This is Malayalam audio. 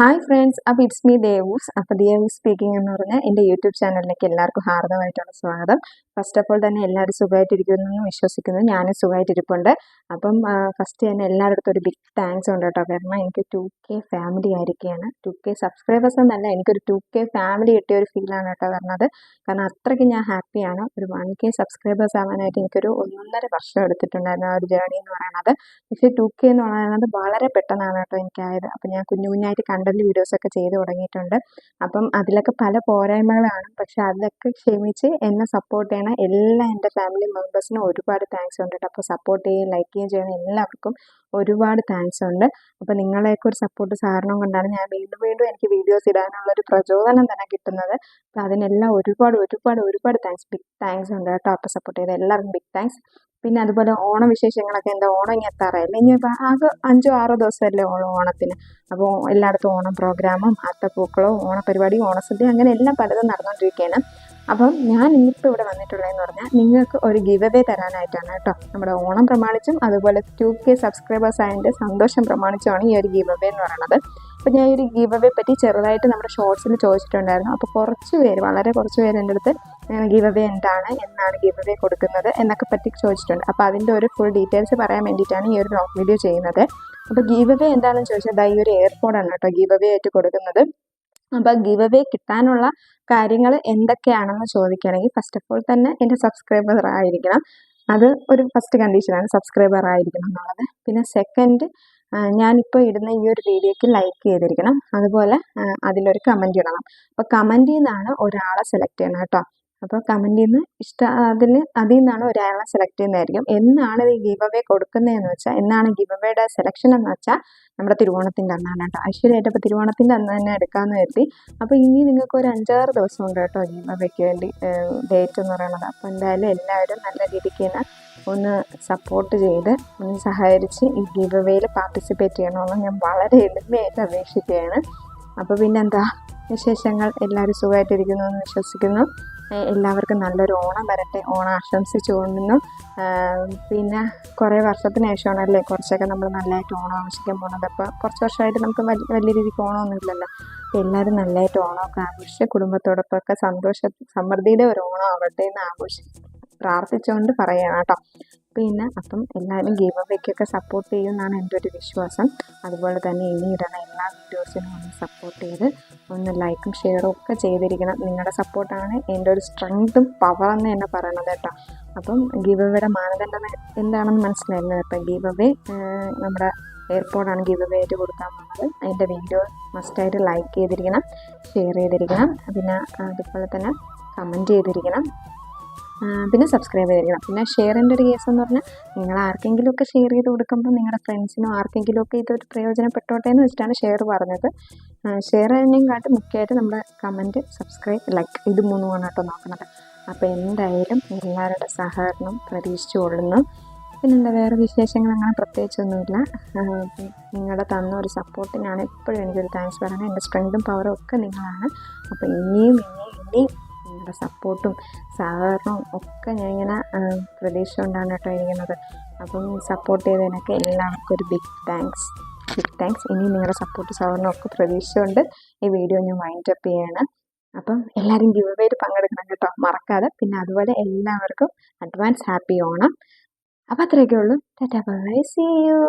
ഹായ് ഫ്രണ്ട്സ്, അപ്പോൾ ഇറ്റ്സ് മീ ദേവൂസ്. അപ്പോൾ ദേവൂസ് സ്പീക്കിംഗ് എന്ന് പറഞ്ഞാൽ എൻ്റെ യൂട്യൂബ് ചാനലിലേക്ക് എല്ലാവർക്കും ഹാർദമായിട്ടുള്ള സ്വാഗതം. ഫസ്റ്റ് ഓഫ് ഓൾ തന്നെ എല്ലാവരും സുഖമായിട്ടിരിക്കുമെന്ന് വിശ്വസിക്കുന്നു. ഞാനും സുഖമായിട്ടിരിപ്പുണ്ട്. അപ്പം ഫസ്റ്റ് തന്നെ എല്ലാവരുടെ ഒരു ബിഗ് താങ്ക്സ് ഉണ്ട് കേട്ടോ. കാരണം എനിക്ക് 2K ഫാമിലി ആയിരിക്കുകയാണ്. 2K സബ്സ്ക്രൈബേഴ്സ് എന്നല്ല, എനിക്കൊരു 2K ഫാമിലി കിട്ടിയ ഒരു ഫീലാണ് കേട്ടോ വരുന്നത്. കാരണം അത്രയ്ക്ക് ഞാൻ ഹാപ്പിയാണ്. ഒരു 1K സബ്സ്ക്രൈബേഴ്സ് ആവാനായിട്ട് എനിക്കൊരു 1.5 വർഷം എടുത്തിട്ടുണ്ടായിരുന്നു ആ ഒരു ജേർണി എന്ന് പറയുന്നത്. പക്ഷേ 2K എന്ന് പറയുന്നത് വളരെ പെട്ടെന്നാണ് കേട്ടോ എനിക്കായത്. അപ്പം ഞാൻ കുഞ്ഞായിട്ട് കണ്ടന്റ് വീഡിയോസൊക്കെ ചെയ്ത് തുടങ്ങിയിട്ടുണ്ട്. അപ്പം അതിലൊക്കെ പല പോരായ്മകളാണ്. പക്ഷെ അതിലൊക്കെ ക്ഷമിച്ച് എന്നെ സപ്പോർട്ട് ചെയ്യണ എല്ലാ എൻ്റെ ഫാമിലി മെമ്പേഴ്സിനും ഒരുപാട് താങ്ക്സ് ഉണ്ട് കേട്ടോ. അപ്പോൾ സപ്പോർട്ട് ചെയ്യുകയും ലൈക്ക് ചെയ്യുകയും ചെയ്യുന്ന എല്ലാവർക്കും ഒരുപാട് താങ്ക്സ് ഉണ്ട്. അപ്പോൾ നിങ്ങളെയൊക്കെ ഒരു സപ്പോർട്ട് സാധനം കൊണ്ടാണ് ഞാൻ വീണ്ടും എനിക്ക് വീഡിയോസ് ഇടാനുള്ളൊരു പ്രചോദനം തന്നെ കിട്ടുന്നത്. അപ്പോൾ അതിനെല്ലാം ഒരുപാട് ബിഗ് താങ്ക്സ് ഉണ്ട് കേട്ടോ. അപ്പോൾ സപ്പോർട്ട് ചെയ്ത എല്ലാവർക്കും ബിഗ് താങ്ക്സ്. പിന്നെ അതുപോലെ ഓണവിശേഷങ്ങളൊക്കെ എന്താ, ഓണം ഇനി എത്താറായില്ലേ, ഇനി ആകെ 5-6 ദിവസമല്ലേ ഓണത്തിന്. അപ്പോൾ എല്ലായിടത്തും ഓണം പ്രോഗ്രാമും അത്തപ്പൂക്കളവും ഓണപരിപാടിയും ഓണസദ്യ അങ്ങനെ എല്ലാം പലതും നടന്നുകൊണ്ടിരിക്കുകയാണ്. അപ്പം ഞാൻ ഇന്നിപ്പോൾ ഇവിടെ വന്നിട്ടുള്ളതെന്ന് പറഞ്ഞാൽ നിങ്ങൾക്ക് ഒരു ഗിവ് അവേ തരാനായിട്ടാണ് കേട്ടോ. നമ്മുടെ ഓണം പ്രമാണിച്ചും അതുപോലെ 2K സബ്സ്ക്രൈബേഴ്സ് ആയതിൻ്റെ സന്തോഷം പ്രമാണിച്ചുമാണ് ഈ ഒരു ഗിവ് അവേ എന്ന് പറയുന്നത്. അപ്പോൾ ഞാൻ ഈ ഒരു ഗിവ് അവേ പറ്റി ചെറുതായിട്ട് നമ്മുടെ ഷോർട്സിൽ ചോദിച്ചിട്ടുണ്ടായിരുന്നു. അപ്പോൾ വളരെ കുറച്ച് പേര് എൻ്റെ അടുത്ത് ഗിവ് അവേ എന്നാണ് ഗിവ് അവേ കൊടുക്കുന്നത് എന്നൊക്കെ പറ്റി ചോദിച്ചിട്ടുണ്ട്. അപ്പോൾ അതിൻ്റെ ഒരു ഫുൾ ഡീറ്റെയിൽസ് പറയാൻ വേണ്ടിയിട്ടാണ് ഈ ഒരു ലോങ് വീഡിയോ ചെയ്യുന്നത്. അപ്പോൾ ഗിവ് അവേ എന്താണെന്ന് ചോദിച്ചാൽ ഈ ഒരു എയർപോഡാണ് കേട്ടോ ഗിവ് അവേ ആയിട്ട് കൊടുക്കുന്നത്. അപ്പോൾ ഗിവ് അവേ കിട്ടാനുള്ള കാര്യങ്ങൾ എന്തൊക്കെയാണെന്ന് ചോദിക്കുകയാണെങ്കിൽ ഫസ്റ്റ് ഓഫ് ഓൾ തന്നെ എൻ്റെ സബ്സ്ക്രൈബർ ആയിരിക്കണം. അത് ഒരു ഫസ്റ്റ് കണ്ടീഷനാണ്, സബ്സ്ക്രൈബർ ആയിരിക്കണം എന്നുള്ളത്. പിന്നെ സെക്കൻഡ്, ഞാനിപ്പോൾ ഇടുന്ന ഈ ഒരു വീഡിയോയ്ക്ക് ലൈക്ക് ചെയ്തിരിക്കണം. അതുപോലെ അതിലൊരു കമൻറ്റ് ഇടണം. അപ്പോൾ കമൻറ്റിൽ നിന്നാണ് ഒരാളെ സെലക്ട് ചെയ്യണം കേട്ടോ. അപ്പോൾ കമൻറ്റിൽ നിന്ന് അതിൽ നിന്നാണ് ഒരാളെ സെലക്ട് ചെയ്യുന്നതായിരിക്കും. എന്നാണ് ഈ ഗിവ് അവേ കൊടുക്കുന്നതെന്ന് വെച്ചാൽ, എന്നാണ് ഗിവ് അവേയുടെ സെലക്ഷൻ എന്ന് വെച്ചാൽ നമ്മുടെ തിരുവോണത്തിൻ്റെ അന്നാണ് കേട്ടോ. ഐശ്വര്യമായിട്ടപ്പോൾ തിരുവോണത്തിൻ്റെ അന്ന് തന്നെ എടുക്കാമെന്ന് കരുതി. അപ്പോൾ ഇനി നിങ്ങൾക്ക് ഒരു 5-6 ദിവസം ഉണ്ട് കേട്ടോ ഗിവ് അവയ്ക്ക് വേണ്ടി ഡേറ്റ് എന്ന് പറയുന്നത്. അപ്പോൾ എന്തായാലും എല്ലാവരും നല്ല രീതിക്ക് തന്നെ ഒന്ന് സപ്പോർട്ട് ചെയ്ത് ഒന്ന് സഹകരിച്ച് ഈ ഗിവ് അവേയിൽ പാർട്ടിസിപ്പേറ്റ് ചെയ്യണമെന്ന് ഞാൻ വളരെ എളിമയായിട്ട് അപേക്ഷിക്കുകയാണ്. അപ്പോൾ പിന്നെന്താ വിശേഷങ്ങൾ, എല്ലാവരും സുഖമായിട്ടിരിക്കുന്നു എന്ന് വിശ്വസിക്കുന്നു. എല്ലാവർക്കും നല്ലൊരു ഓണം വരട്ടെ, ഓണം ആശംസിച്ചുകൊണ്ടിരുന്നു. പിന്നെ കുറേ വർഷത്തിന് ശേഷമാണല്ലേ കുറച്ചൊക്കെ നമ്മൾ നല്ലതായിട്ട് ഓണം ആഘോഷിക്കാൻ പോകുന്നത്. അപ്പോൾ കുറച്ച് വർഷമായിട്ട് നമുക്ക് വലിയ രീതിക്ക് ഓണമൊന്നും ഇല്ലല്ലോ. അപ്പോൾ എല്ലാവരും നല്ലതായിട്ട് ഓണമൊക്കെ ആഘോഷിച്ച് കുടുംബത്തോടൊപ്പമൊക്കെ സമൃദ്ധിയുടെ ഒരു ഓണം ആവട്ടെ എന്ന് പ്രാർത്ഥിച്ചുകൊണ്ട് പറയുകയാണ് കേട്ടോ. പിന്നെ അപ്പം എല്ലാവരും ഗിവ് അവേക്കൊക്കെ സപ്പോർട്ട് ചെയ്യുമെന്നാണ് എൻ്റെ ഒരു വിശ്വാസം. അതുപോലെ തന്നെ ഇനി ഇടുന്ന എല്ലാ വീഡിയോസിനും ഒന്ന് സപ്പോർട്ട് ചെയ്ത് ഒന്ന് ലൈക്കും ഷെയറും ഒക്കെ ചെയ്തിരിക്കണം. നിങ്ങളുടെ സപ്പോർട്ടാണ് എൻ്റെ ഒരു സ്ട്രെങ്ത്തും പവറെന്ന് തന്നെ പറയണത് കേട്ടോ. അപ്പം ഗിവ് അവേയുടെ മാനദണ്ഡം എന്താണെന്ന് മനസ്സിലായിരുന്നു. അപ്പം ഗിവ് അവേ നമ്മുടെ എയർപോർട്ടാണ് ഗിവ് അവേ ആയിട്ട് കൊടുക്കാൻ പോകുന്നത്. അതിൻ്റെ വീഡിയോ മസ്റ്റായിട്ട് ലൈക്ക് ചെയ്തിരിക്കണം, ഷെയർ ചെയ്തിരിക്കണം, പിന്നെ അതുപോലെ തന്നെ കമൻറ്റ് ചെയ്തിരിക്കണം, പിന്നെ സബ്സ്ക്രൈബ് ചെയ്തിരിക്കണം. പിന്നെ ഷെയറിൻ്റെ ഒരു കേസ് എന്ന് പറഞ്ഞാൽ, നിങ്ങൾ ആർക്കെങ്കിലുമൊക്കെ ഷെയർ ചെയ്ത് കൊടുക്കുമ്പോൾ നിങ്ങളുടെ ഫ്രണ്ട്സിനോ ആർക്കെങ്കിലുമൊക്കെ ഇതൊരു പ്രയോജനപ്പെട്ടോട്ടെ എന്ന് വെച്ചിട്ടാണ് ഷെയർ പറഞ്ഞത്. ഷെയർ ചെയ്യുന്നതിനെക്കാട്ട് മുഖ്യമായിട്ട് നമ്മുടെ കമൻറ്റ്, സബ്സ്ക്രൈബ്, ലൈക്ക് ഇത് മൂന്നുമാണ് കേട്ടോ നോക്കുന്നത്. അപ്പോൾ എന്തായാലും എല്ലാവരുടെ സഹകരണം പ്രതീക്ഷിച്ചു കൊള്ളുന്നു. പിന്നെന്താ, വേറെ വിശേഷങ്ങൾ അങ്ങനെ പ്രത്യേകിച്ചൊന്നുമില്ല. നിങ്ങളുടെ തന്ന ഒരു സപ്പോർട്ടിനാണ് എപ്പോഴും എനിക്കൊരു താങ്ക്സ് പറയുന്നത്. എൻ്റെ സ്ട്രെങ്തും പവറും ഒക്കെ നിങ്ങളാണ്. അപ്പോൾ ഇനിയും നിങ്ങളുടെ സപ്പോർട്ടും സഹകരണവും ഒക്കെ ഞാനിങ്ങനെ പ്രതീക്ഷ കൊണ്ടാണ് കേട്ടോ ഇരിക്കുന്നത്. അപ്പം സപ്പോർട്ട് ചെയ്തതിനൊക്കെ എല്ലാവർക്കും ഒരു ബിഗ് താങ്ക്സ്. ഇനി നിങ്ങളുടെ സപ്പോർട്ട് സഹകരണം ഒക്കെ പ്രതീക്ഷിച്ചുകൊണ്ട് ഈ വീഡിയോ ഞാൻ വൈൻഡ് അപ്പ് ചെയ്യാണ്. അപ്പം എല്ലാവരും ഗിവ് അവേയിൽ പങ്കെടുക്കണം കേട്ടോ, മറക്കാതെ. പിന്നെ അതുപോലെ എല്ലാവർക്കും അഡ്വാൻസ് ഹാപ്പി ഓണം. അപ്പോൾ അത്രയൊക്കെ ഉള്ളൂ. Tata bye, see U.